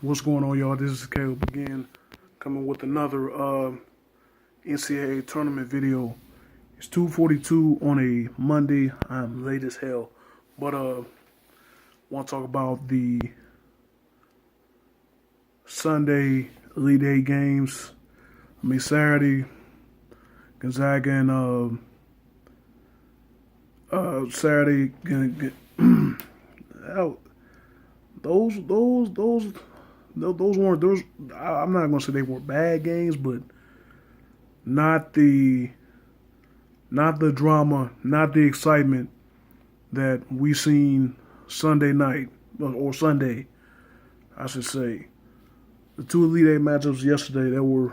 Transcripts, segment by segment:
What's going on, y'all? This is Caleb again, coming with another NCAA tournament video. It's 2:42 on a Monday. I'm late as hell, but want to talk about the Sunday Elite Eight games. Saturday, Gonzaga and Saturday. Those weren't those. I'm not gonna say they were bad games, but not the drama, not the excitement that we seen Sunday night or Sunday, I should say. The two Elite Eight matchups yesterday that were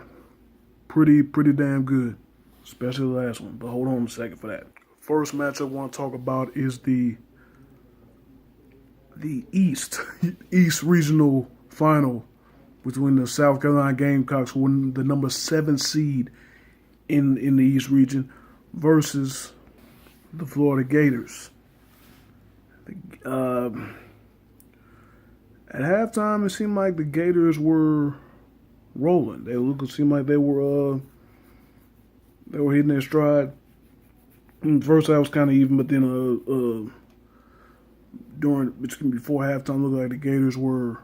pretty damn good, especially the last one. But hold on a second for that. First matchup I want to talk about is the East Regional Final between the South Carolina Gamecocks, who were the number 7 seed in the East region, versus the Florida Gators. At halftime, it seemed like the Gators were rolling. It seemed like they were hitting their stride. First half was kind of even, but then before halftime, it looked like the Gators were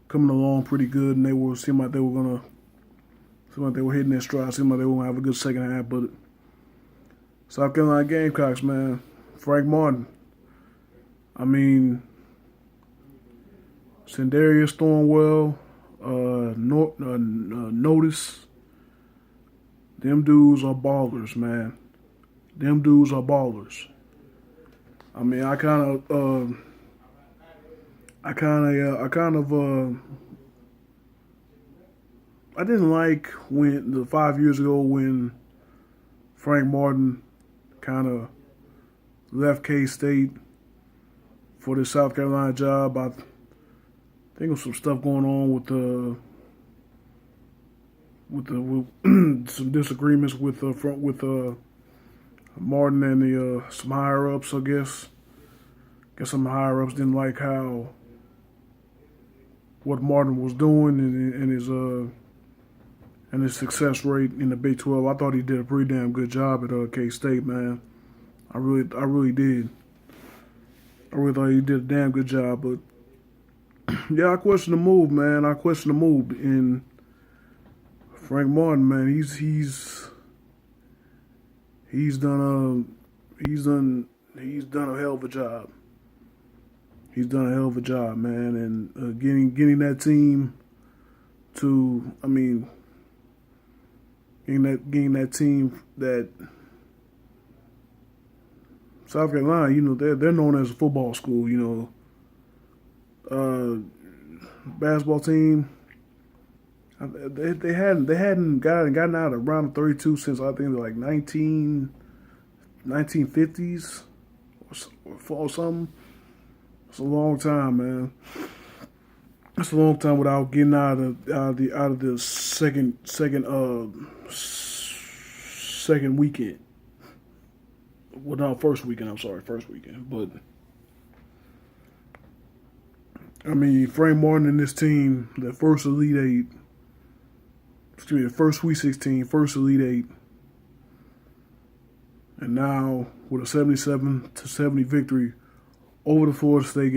coming along pretty good, and seemed like they were hitting their stride. Seemed like they were gonna have a good second half. But South Carolina Gamecocks, man, Frank Martin. Cinderella Thornwell, Notice. Them dudes are ballers, man. Them dudes are ballers. I didn't like when 5 years ago when Frank Martin kind of left K-State for the South Carolina job. I think there was some stuff going on with some disagreements with Martin and some higher ups. I guess some higher ups didn't like what Martin was doing and his success rate in the Big 12. I thought he did a pretty damn good job at K-State, man. I really did. I really thought he did a damn good job, but yeah, I question the move, man. I question the move. And Frank Martin, man, he's done a hell of a job. He's done a hell of a job, man, and getting that team to, getting that team that South Carolina, they're known as a football school, basketball team. They hadn't gotten out of round of 32 since I think like 1950s or something. It's a long time, man. It's a long time without getting out of the second weekend. Well, no, first weekend. I'm sorry, first weekend. But Frank Martin and this team, the first Elite Eight. The first Sweet 16, first Elite Eight, and now with a 77-70 victory over the Florida State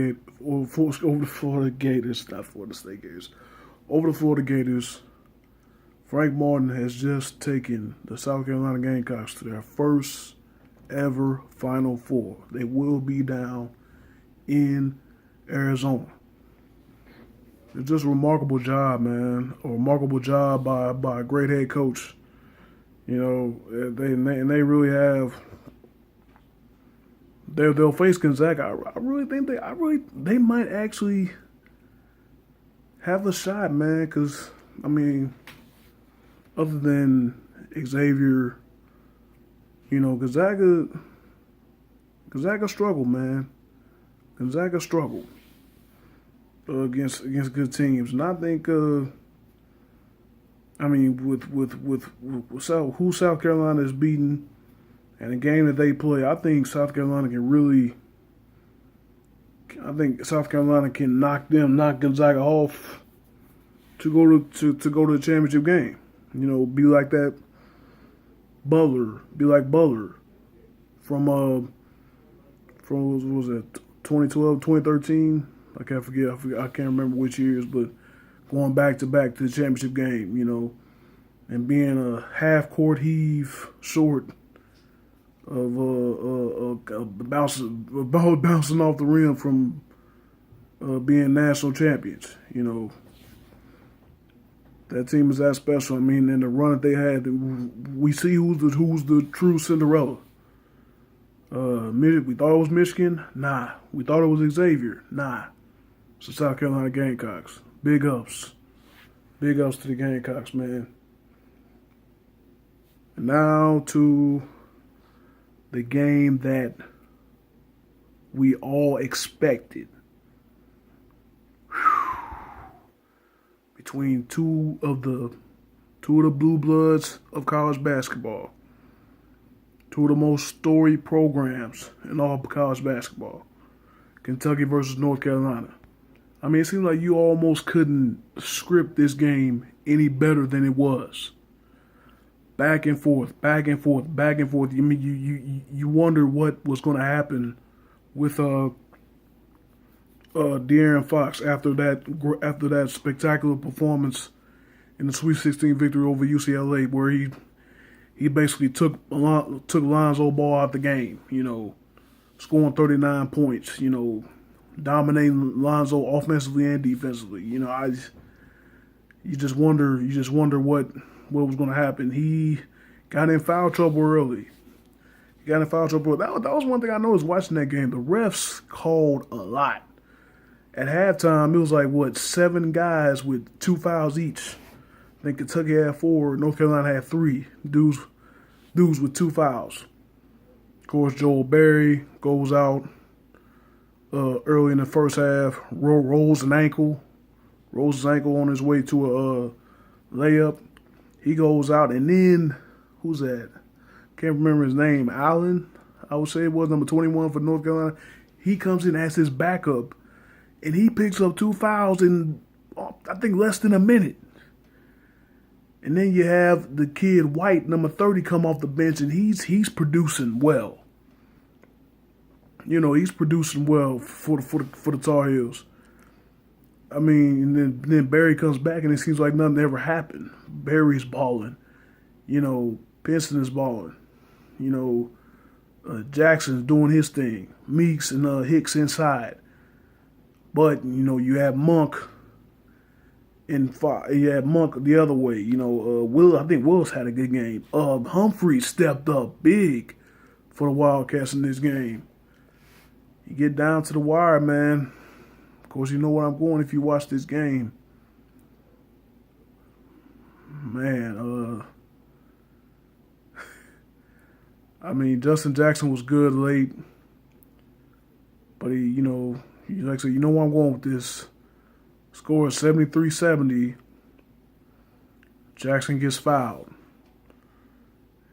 Gators, Frank Martin has just taken the South Carolina Gamecocks to their first ever Final Four. They will be down in Arizona. It's just a remarkable job, man. A remarkable job by a great head coach. They really have. They'll face Gonzaga. I really think they might actually have a shot, man. Because other than Xavier, Gonzaga struggled, man. Gonzaga struggled against good teams, and I think with who South Carolina is beating and the game that they play, I think South Carolina can really I think South Carolina can knock Gonzaga off to go to the championship game. You know, be like Butler from what was it, 2012, 2013? I can't forget. I can't remember which years, but going back to the championship game, you know, and being a half court heave short of bouncing off the rim from being national champions. You know, that team is that special. I mean, in the run that they had, we see who's the true Cinderella. We thought it was Michigan. Nah. We thought it was Xavier. Nah. It's the South Carolina Gamecocks. Big ups. Big ups to the Gamecocks, man. And now to the game that we all expected. Between two of the blue bloods of college basketball. Two of the most storied programs in all of college basketball. Kentucky versus North Carolina. I mean, it seems like you almost couldn't script this game any better than it was. Back and forth. I mean, you wonder what was going to happen with De'Aaron Fox after that spectacular performance in the Sweet 16 victory over UCLA, where he basically took Lonzo Ball out the game, you know, scoring 39 points, you know, dominating Lonzo offensively and defensively. You know, you just wonder what was going to happen. He got in foul trouble early. That was one thing I noticed watching that game. The refs called a lot. At halftime, it was like, 7 guys with 2 fouls each. I think Kentucky had 4, North Carolina had 3. Dudes with 2 fouls. Of course, Joel Berry goes out early in the first half, rolls his ankle on his way to a layup. He goes out, and then, who's that? Can't remember his name. Allen, I would say it was number 21 for North Carolina. He comes in as his backup, and he picks up 2 fouls in, I think, less than a minute. And then you have the kid White, number 30, come off the bench, and he's producing well. You know, he's producing well for the Tar Heels. I mean, and then Barry comes back, and it seems like nothing ever happened. Barry's balling. You know, Pinson is balling. You know, Jackson's doing his thing. Meeks and Hicks inside. But, you know, you have Monk the other way. You know, I think Willis had a good game. Humphrey stepped up big for the Wildcats in this game. You get down to the wire, man. Of course, you know where I'm going if you watch this game. Man, I mean, Justin Jackson was good late. But he, you know, like I said, you know where I'm going with this. Score is 73-70. Jackson gets fouled.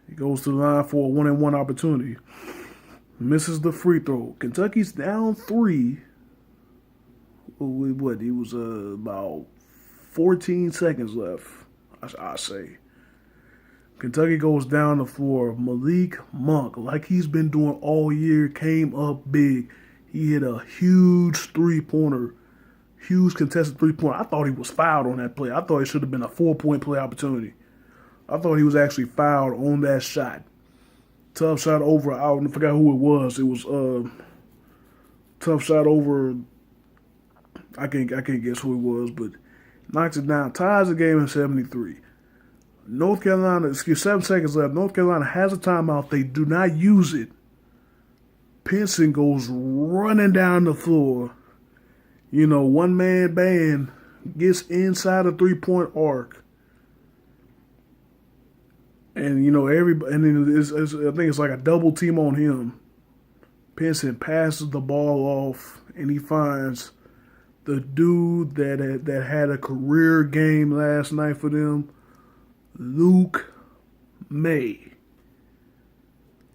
He goes to the line for a 1-and-1 opportunity. Misses the free throw. Kentucky's down 3. What? It was about 14 seconds left, I say. Kentucky goes down the floor. Malik Monk, like he's been doing all year, came up big. He hit a huge three-pointer. Huge contested three-pointer. I thought he was fouled on that play. I thought it should have been a 4-point play opportunity. I thought he was actually fouled on that shot. Tough shot over. I forgot who it was. It was tough shot over. I can't guess who it was, but knocks it down. Ties the game in 73. North Carolina, 7 seconds left. North Carolina has a timeout. They do not use it. Pinson goes running down the floor. You know, one-man band gets inside the 3-point arc. And, you know, everybody, and then I think it's like a double team on him. Pinson passes the ball off, and he finds the dude that had a career game last night for them, Luke May.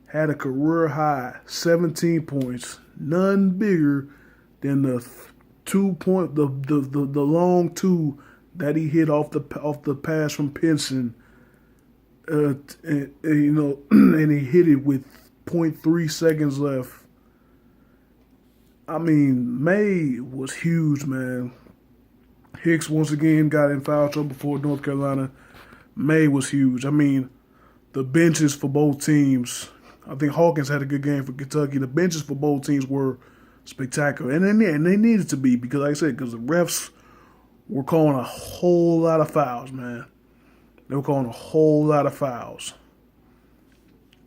Had a career high, 17 points. None bigger Then the 2 point, the long two that he hit off the pass from Pinson, and he hit it with .3 seconds left. I mean, May was huge, man. Hicks once again got in foul trouble for North Carolina. May was huge. I mean, the benches for both teams. I think Hawkins had a good game for Kentucky. The benches for both teams were spectacular, and they needed to be because, like I said, because the refs were calling a whole lot of fouls, man. They were calling a whole lot of fouls.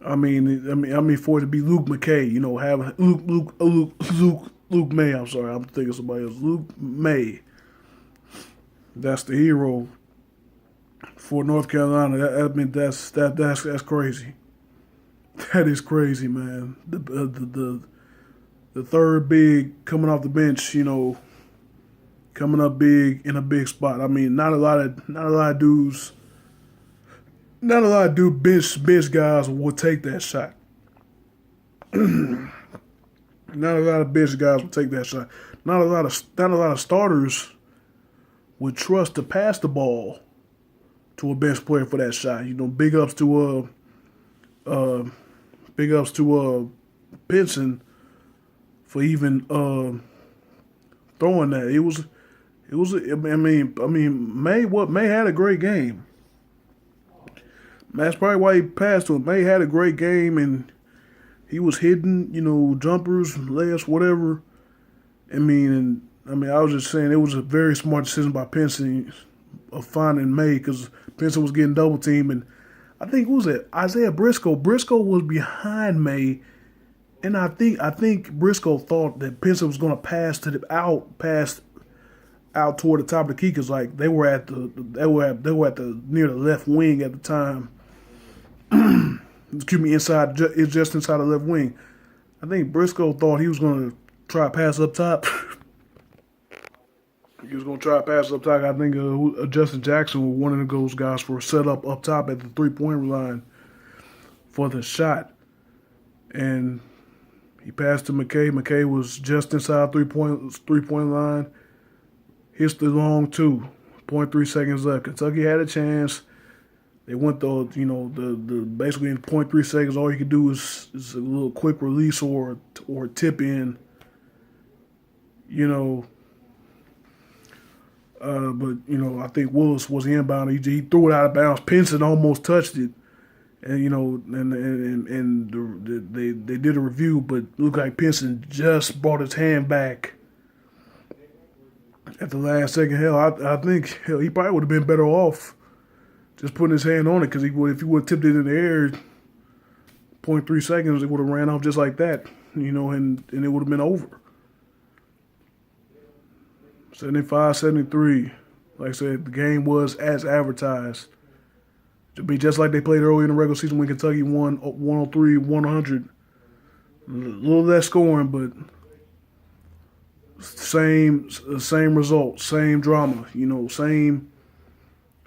I mean, for it to be Luke McKay, having Luke May. I'm sorry, I'm thinking somebody else. Luke May. That's the hero for North Carolina. That's crazy. That is crazy, man. The third big coming off the bench, coming up big in a big spot. I mean, not a lot of dudes. Not a lot of bench guys will take that shot. Not a lot of bench guys will take that shot. Not a lot of starters would trust to pass the ball to a bench player for that shot. Big ups to Pinson for even throwing that. It was. May had a great game. That's probably why he passed to him. May had a great game, and he was hitting, jumpers, layups, whatever. I was just saying it was a very smart decision by Pinson of finding May because Pinson was getting double teamed, and I think Isaiah Briscoe. Briscoe was behind May, and I think Briscoe thought that Pinson was going to pass out toward the top of the key because they were at the near the left wing at the time. Excuse me, just inside the left wing. I think Briscoe thought he was going to try to pass up top. I think Justin Jackson was one of those guys for a setup up top at the 3-point line for the shot. And he passed to McKay. McKay was just inside 3-point line. Hits the long two. 0.3 seconds left. Kentucky had a chance. They went basically in 0.3 seconds. All you could do is a little quick release or tip in. But I think Willis was inbound. He threw it out of bounds. Pinson almost touched it, and they did a review, but it looked like Pinson just brought his hand back at the last second. I think he probably would have been better off just putting his hand on it because if he would have tipped it in the air, 0.3 seconds, it would have ran off just like that, and it would have been over. 75-73. Like I said, the game was as advertised. To be just like they played early in the regular season when Kentucky won 103-100. A little less scoring, but same result, same drama.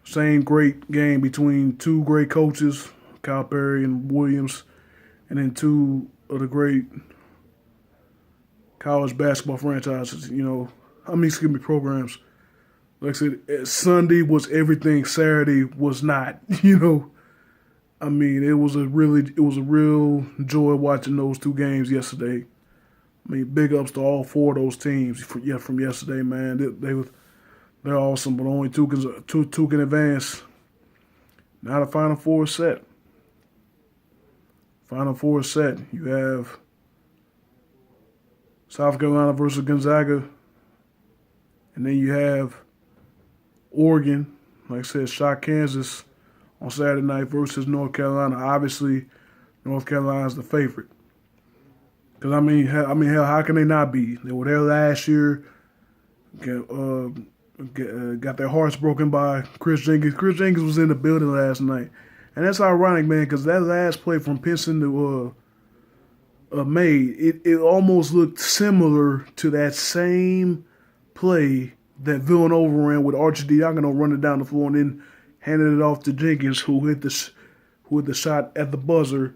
Same great game between two great coaches, Calipari and Williams, and then two of the great college basketball franchises. Programs. Like I said, Sunday was everything. Saturday was not. It was a real joy watching those two games yesterday. Big ups to all four of those teams from yesterday, man. They're awesome, but only two can advance. Now the Final Four is set. Final Four is set. You have South Carolina versus Gonzaga. And then you have Oregon, like I said, shot Kansas on Saturday night versus North Carolina. Obviously, North Carolina's the favorite. Because hell, how can they not be? They were there last year. Got their hearts broken by Chris Jenkins. Chris Jenkins was in the building last night, and that's ironic, man. Because that last play from Pinson to May, it almost looked similar to that same play that Villanova ran with Archidiakono running down the floor and then handed it off to Jenkins, who hit the shot at the buzzer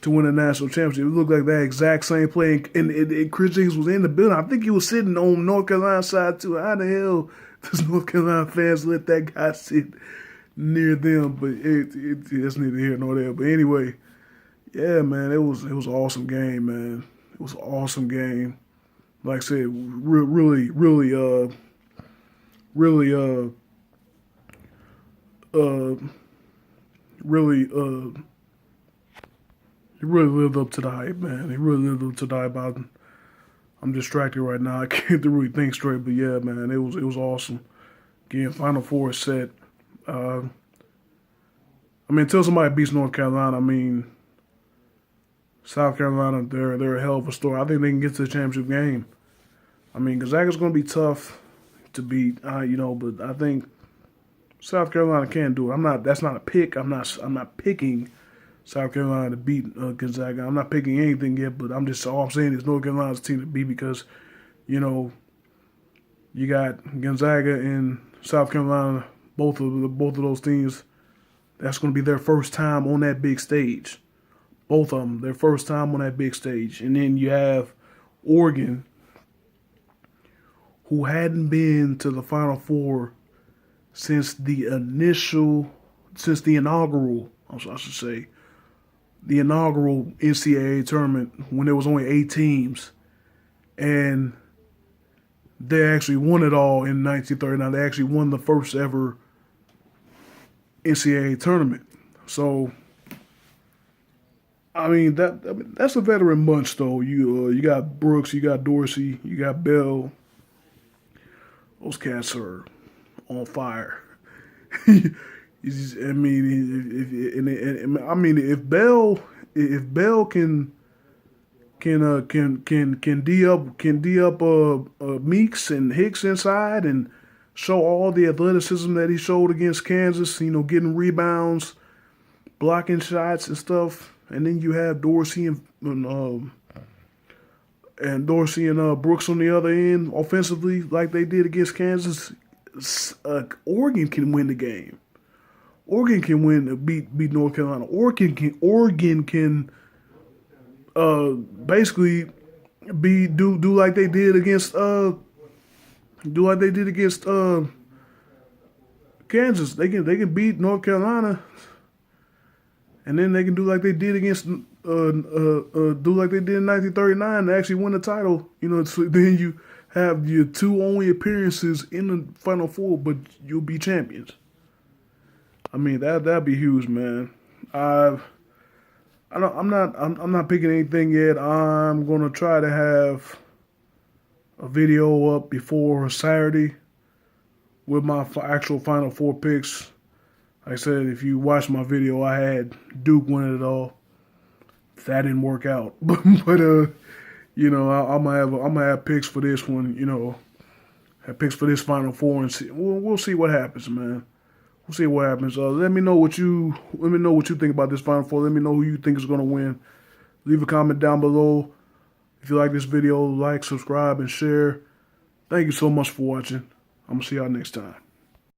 to win a national championship. It looked like that exact same play, and Chris Jenkins was in the building. I think he was sitting on North Carolina side too. How the hell does North Carolina fans let that guy sit near them? But it's neither here nor there. But anyway, yeah, man, it was an awesome game, man. It was an awesome game. Like I said, really, he really lived up to the hype, man. He really lived up to the hype. I'm distracted right now. I can't really think straight, but yeah, man, it was awesome. Again, Final Four is set. I mean, until somebody beats North Carolina, I mean, South Carolina, they're a hell of a story. I think they can get to the championship game. I mean, Gonzaga's going to be tough to beat, but I think South Carolina can do it. That's not a pick. I'm not picking South Carolina to beat Gonzaga. I'm not picking anything yet, but all I'm saying is North Carolina's team to beat because, you got Gonzaga and South Carolina, both of those teams. That's going to be their first time on that big stage. Both of them, their first time on that big stage. And then you have Oregon, who hadn't been to the Final Four since the inaugural NCAA tournament when there was only 8 teams. And they actually won it all in 1939. They actually won the first ever NCAA tournament. So, I mean, that's a veteran bunch, though. You got Brooks, you got Dorsey, you got Bell. Those cats are on fire. If Bell can D up Meeks and Hicks inside and show all the athleticism that he showed against Kansas, getting rebounds, blocking shots and stuff, and then you have Dorsey and Brooks on the other end offensively, like they did against Kansas. Oregon can win the game. Oregon can beat North Carolina. Oregon can basically do like they did against Kansas. They can beat North Carolina, and then they can do like they did against in 1939 and actually win the title. So then you have your 2 only appearances in the Final Four, but you'll be champions. I mean, that'd be huge, man. I'm not picking anything yet. I'm gonna try to have a video up before Saturday with my actual Final Four picks. Like I said, if you watch my video, I had Duke winning it all. That didn't work out, but I'm gonna have picks for this one. Have picks for this Final Four, and see. We'll see what happens, man. We'll see what happens. Let me know what you think about this Final Four. Let me know who you think is gonna win. Leave a comment down below. If you like this video, like, subscribe, and share. Thank you so much for watching. I'm gonna see y'all next time.